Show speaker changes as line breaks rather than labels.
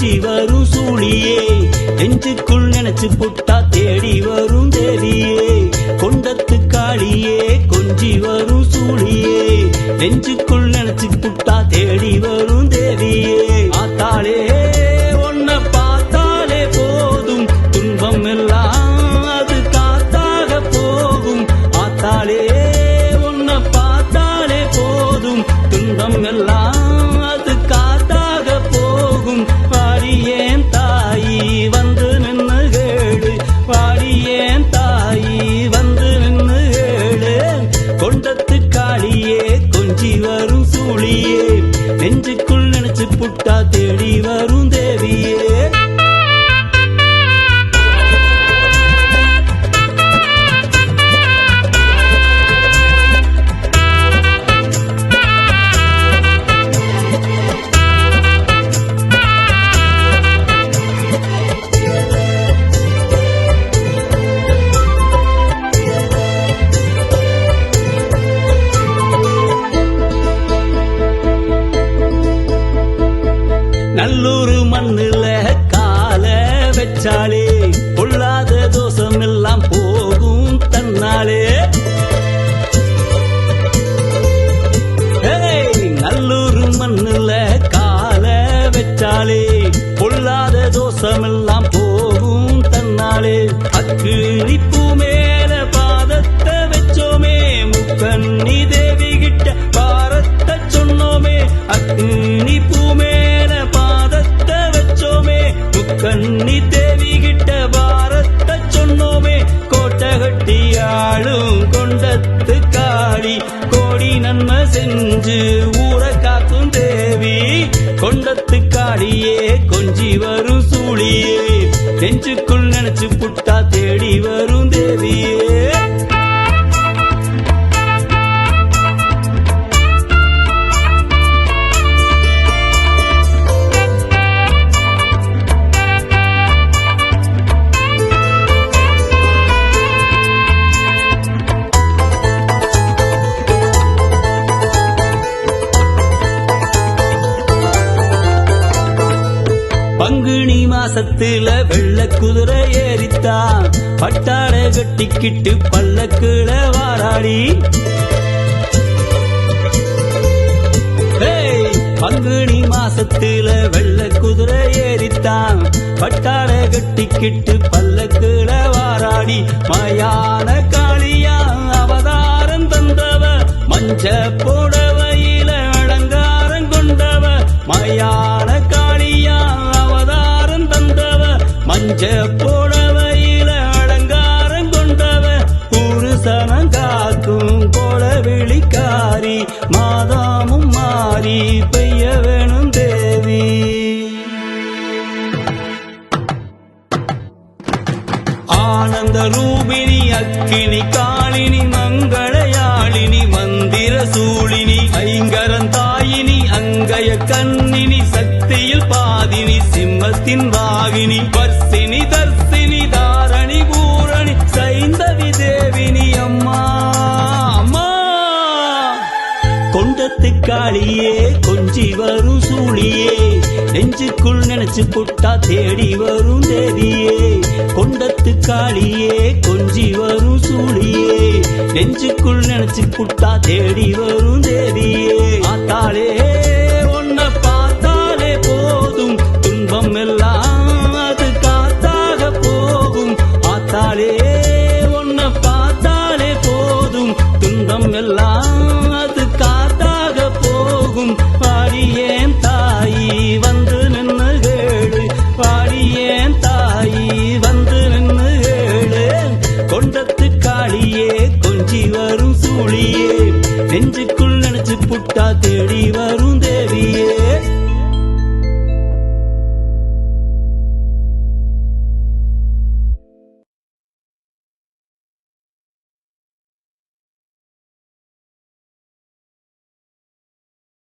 கொஞ்சி வரும் சூழியே நெஞ்சுக்குள் நினைச்சு புட்டா தேடி வரும் தேவியே கொண்டத்து காளியே கொஞ்சி வரும் சூழியே நெஞ்சுக்குள் நினைச்சு புட்டா தேடி வரும் தேவியே ஆத்தாளே உன்னை பார்த்தாலே போதும் துன்பம் எல்லாம் அது காத்தாக போகும் ஆத்தாளே உன்னை பார்த்தாலே போதும் துன்பம் எல்லாம் அது காத்தாக போகும் வாடியேன் தாயி வந்து நின்னு கேளு வாடியேன் தாயி வந்து நின்னு கேளு கொண்டத்து காளியே கொஞ்சி வரும் சூழியே நெஞ்சுக்குள் நினைச்சு புட்டா தேடி வரும் தேவியே நல்லூரு மண்ணுல கால வச்சாலே பொல்லாத தோஷம் எல்லாம் போகும் தன்னாலே நல்லூரு மண்ணுல கால வச்சாலே பொல்லாத தோஷம் எல்லாம் போகும் தன்னாலே அக்கினி பூ மேல பாதத்தை வச்சோமே முக்கண்ணி தேவி கிட்ட பாரத்தை சொன்னோமே அக்கினி பூ மேல பாதத்தை வச்சோமே முக்கண்ணி தேவி கிட்ட பாரத்தை சொன்னோமே கோட்டை கட்டி ஆளும் கொண்டத்து காளி கோடி நன்மை செஞ்சு ஊரை காக்கும் தேவி கொண்டத்து காளியே கொஞ்சி வரும் சூழியே நெஞ்சுக்குள் நினைச்சு புட்டா தேடி வரும் தேவியே பங்குனி மாசத்துல வெள்ள குதிரை ஏறித்தான் பட்டாட கட்டிக்கிட்டு பல்லக்குல வாராடி பங்குனி மாசத்துல வெள்ள குதிரை ஏறித்தான் பட்டாட கட்டிக்கிட்டு பல்லக்குல வாராடி மயான காளியா அவதாரம் தந்தவ மஞ்ச புடவையில அலங்காரம் கொண்டவ மயான காளியா மஞ்ச புடவையில அலங்காரம் கொண்டவ புருஷனம் காக்கும் கோல விழிக்காரி மாதாமும் மாறி பெய்ய வேணும் தேவி ஆனந்த ரூபிணி அக்கினி காளினி மங்களயாளினி மந்திர சூழினி ஐங்கரந்தாயினி அங்கய கண்ணினி சக்தியில் பாதினி சிம்மத்தின் வாகினி வர்சினி தர்சினி தாரணி பூரணி சைந்தவி தேவினி அம்மா அம்மா கொண்டத்து காளியே கொஞ்சி வரும் சூழியே நெஞ்சுக்குள் நினைச்சு புட்டா தேடி வரும் தேவியே கொண்டத்து காளியே கொஞ்சி வரும் சூழியே நெஞ்சுக்குள் நினைச்சு புட்டா தேடி வரும் தேவியே ஆத்தாளே உன்னை பார்த்தாலே போதும் துன்பம் எல்லாம் அது காத்தாக போகும் ஆத்தாளே உன்னை பார்த்தாலே போதும் துன்பம் எல்லாம் அது காத்தாக போகும் வாடியேன் தாயி வந்து நின்னு கேளு வாடியேன் தாயி வந்து நின்னு கேளு கொண்டத்து காளியே கொஞ்சி வரும் சூழியே நெஞ்சு